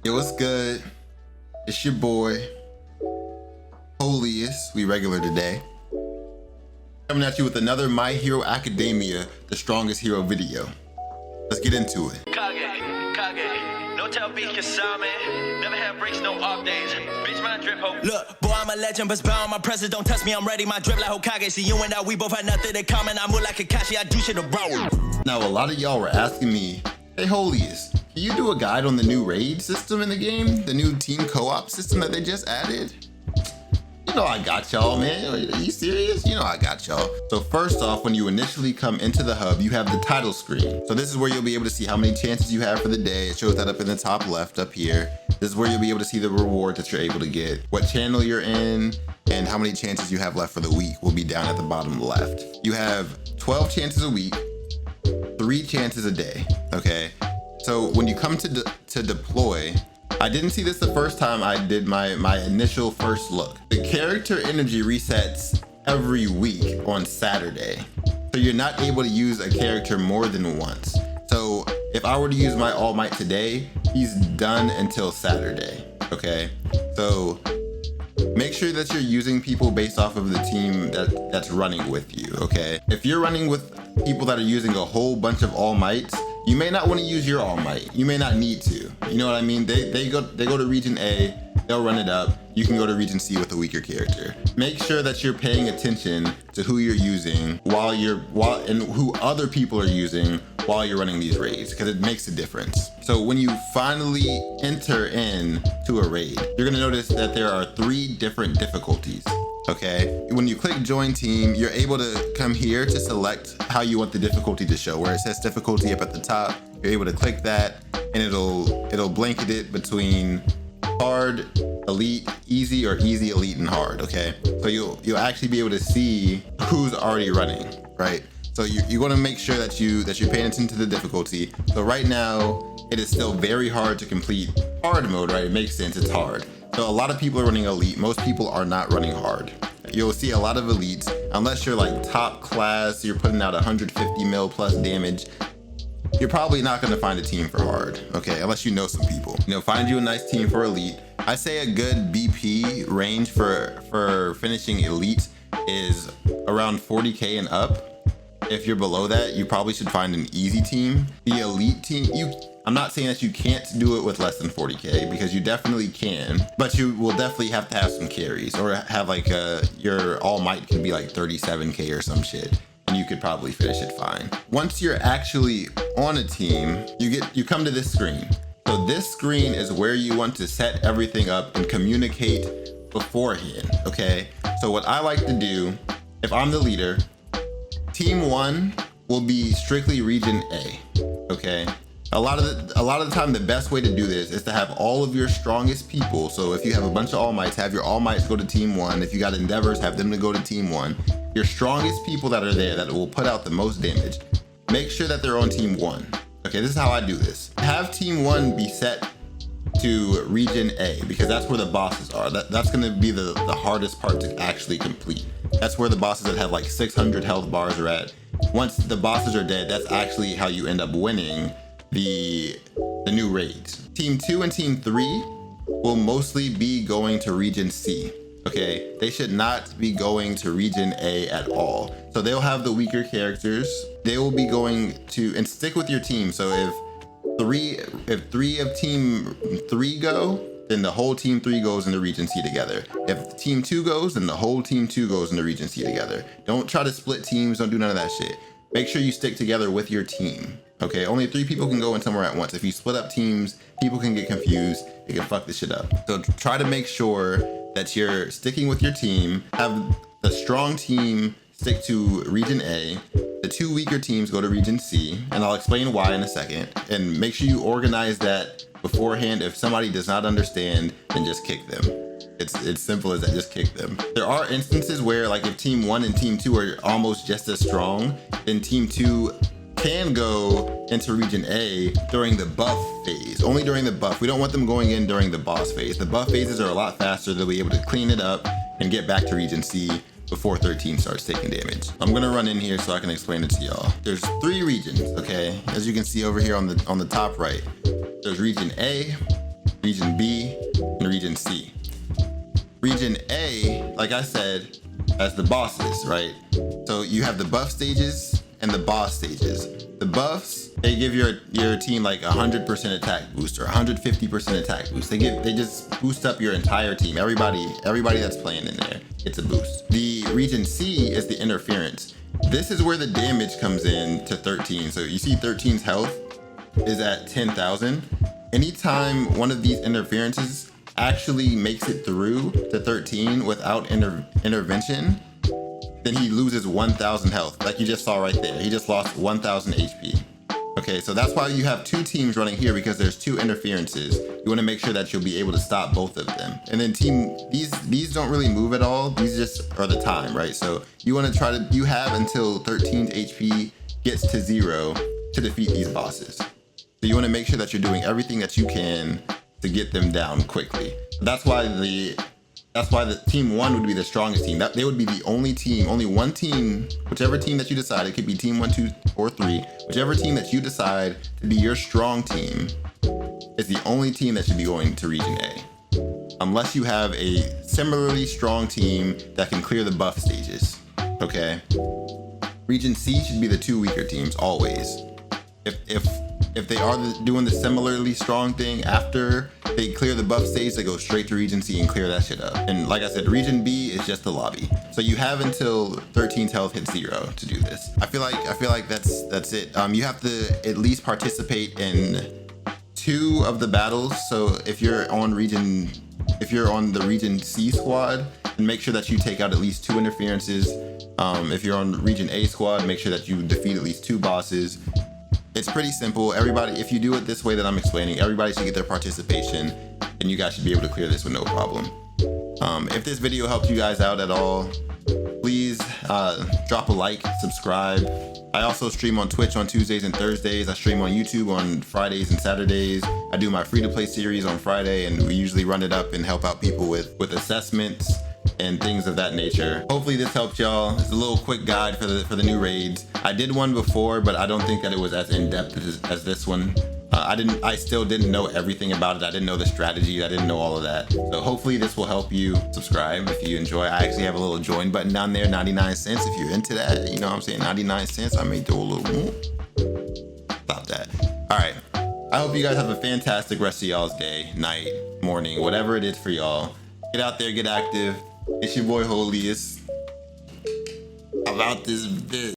Yo, what's good? It's your boy, HHoliest, we regular today. Coming at you with another My Hero Academia, the strongest hero video. Let's get into it. Kage, no tell beat Kasame, never have breaks, no off days. Bitch, my drip hope. Look, boy, I'm a legend, but bound my presence. Don't test me, I'm ready. My drip like Hokage. See you and I, we both had nothing in common. I move like Kakashi, I do shit abroad. Now, a lot of y'all were asking me, hey, HHoliest, can you do a guide on the new raid system in the game? The new team co-op system that they just added? You know I got y'all, man. Are you serious? You know I got y'all. So first off, when you initially come into the hub, you have the title screen. So this is where you'll be able to see how many chances you have for the day. It shows that up in the top left up here. This is where you'll be able to see the reward that you're able to get, what channel you're in, and how many chances you have left for the week will be down at the bottom left. You have 12 chances a week, 3 chances a day, okay? So when you come to deploy, I didn't see this the first time I did my initial first look. The character energy resets every week on Saturday. So you're not able to use a character more than once. So if I were to use my All Might today, he's done until Saturday, okay? So make sure that you're using people based off of the team that's running with you, okay? If you're running with people that are using a whole bunch of All Mights, you may not want to use your All Might. You may not need to. You know what I mean? They go to region A, they'll run it up. You can go to region C with a weaker character. Make sure that you're paying attention to who you're using and who other people are using while you're running these raids, because it makes a difference. So when you finally enter into a raid, you're gonna notice that there are 3 different difficulties. Okay, when you click join team, you're able to come here to select how you want the difficulty to show. Where it says difficulty up at the top, you're able to click that and it'll blanket it between hard, elite, easy, or easy, elite, and hard, okay? So you'll actually be able to see who's already running, right? So you want to make sure that you're paying attention to the difficulty. So right now, it is still very hard to complete hard mode, right? It makes sense, it's hard. So a lot of people are running elite. Most people are not running hard. You'll see a lot of elites, unless you're like top class, you're putting out 150 mil plus damage, you're probably not gonna find a team for hard, okay? Unless you know some people. You know, find you a nice team for elite. I say a good BP range for finishing elite is around 40K and up. If you're below that, you probably should find an easy team. The elite team, I'm not saying that you can't do it with less than 40K, because you definitely can, but you will definitely have to have some carries, or have like your All Might can be like 37K or some shit, and you could probably finish it fine. Once you're actually on a team, you come to this screen. So this screen is where you want to set everything up and communicate beforehand, okay? So what I like to do, if I'm the leader, Team 1 will be strictly region A, okay? A lot of the time, the best way to do this is to have all of your strongest people. So if you have a bunch of All Mights, have your All Mights go to Team 1. If you got Endeavors, have them to go to Team 1. Your strongest people that are there that will put out the most damage, make sure that they're on Team 1. Okay, this is how I do this. Have Team 1 be set to region A, because that's where the bosses are. That's gonna be the hardest part to actually complete. That's where the bosses that have like 600 health bars are at. Once the bosses are dead, that's actually how you end up winning the new raids. Team 2 and Team 3 will mostly be going to region C, okay? They should not be going to region A at all. So they'll have the weaker characters. They will be going to, and stick with your team. So if 3 of Team 3 go, then the whole Team 3 goes into region C together. If Team 2 goes, then the whole Team 2 goes into region C together. Don't try to split teams, don't do none of that shit. Make sure you stick together with your team. Okay, only 3 people can go in somewhere at once. If you split up teams, people can get confused. It can fuck this shit up. So try to make sure that you're sticking with your team. Have the strong team stick to region A. The 2 weaker teams go to region C, and I'll explain why in a second. And make sure you organize that beforehand. If somebody does not understand, then just kick them. It's simple as that, just kick them. There are instances where, like, if Team 1 and Team 2 are almost just as strong, then Team 2 can go into region A during the buff phase, only during the buff. We don't want them going in during the boss phase. The buff phases are a lot faster. They'll be able to clean it up and get back to region C before 13 starts taking damage. I'm gonna run in here so I can explain it to y'all. There's 3 regions, okay? As you can see over here on the top right, there's region A, Region B, and Region C. Region A, like I said, has the bosses, right? So you have the buff stages and the boss stages. The buffs, they give your team like 100% attack boost or 150% attack boost. They just boost up your entire team. Everybody that's playing in there gets a boost. The Region C is the interference. This is where the damage comes in to 13. So you see 13's health is at 10,000. Anytime one of these interferences actually makes it through to 13 without intervention, then he loses 1,000 health, like you just saw right there. He just lost 1,000 HP. Okay, so that's why you have two teams running here, because there's two interferences. You want to make sure that you'll be able to stop both of them. And then these don't really move at all. These just are the time, right? So you want to you have until 13's HP gets to 0 to defeat these bosses. So you want to make sure that you're doing everything that you can to get them down quickly. That's why the team 1 would be the strongest team. They would be the only team, only one team, whichever team that you decide. It could be team 1, 2, or 3. Whichever team that you decide to be your strong team is the only team that should be going to Region A. Unless you have a similarly strong team that can clear the buff stages, okay? Region C should be the 2 weaker teams, always. If they are doing the similarly strong thing, after they clear the buff stage, they go straight to Region C and clear that shit up. And like I said, Region B is just the lobby. So you have until 13's health hits 0 to do this. I feel like that's it. You have to at least participate in 2 of the battles. So if you're on the Region C squad, then make sure that you take out at least 2 interferences. If you're on Region A squad, make sure that you defeat at least 2 bosses. It's pretty simple. Everybody, if you do it this way that I'm explaining, everybody should get their participation, and you guys should be able to clear this with no problem. If this video helped you guys out at all, please drop a like, subscribe. I also stream on Twitch on Tuesdays and Thursdays. I stream on YouTube on Fridays and Saturdays. I do my free-to-play series on Friday, and we usually run it up and help out people with assessments and things of that nature. Hopefully this helped y'all. It's a little quick guide for the new raids. I did one before, but I don't think that it was as in-depth as this one. I still didn't know everything about it. I didn't know the strategy. I didn't know all of that. So hopefully this will help you. Subscribe if you enjoy. I actually have a little join button down there, 99 cents. If you're into that, you know what I'm saying, 99 cents. I may throw a little, stop that. All right. I hope you guys have a fantastic rest of y'all's day, night, morning, whatever it is for y'all. Get out there, get active. It's your boy HHoliest. About this bitch.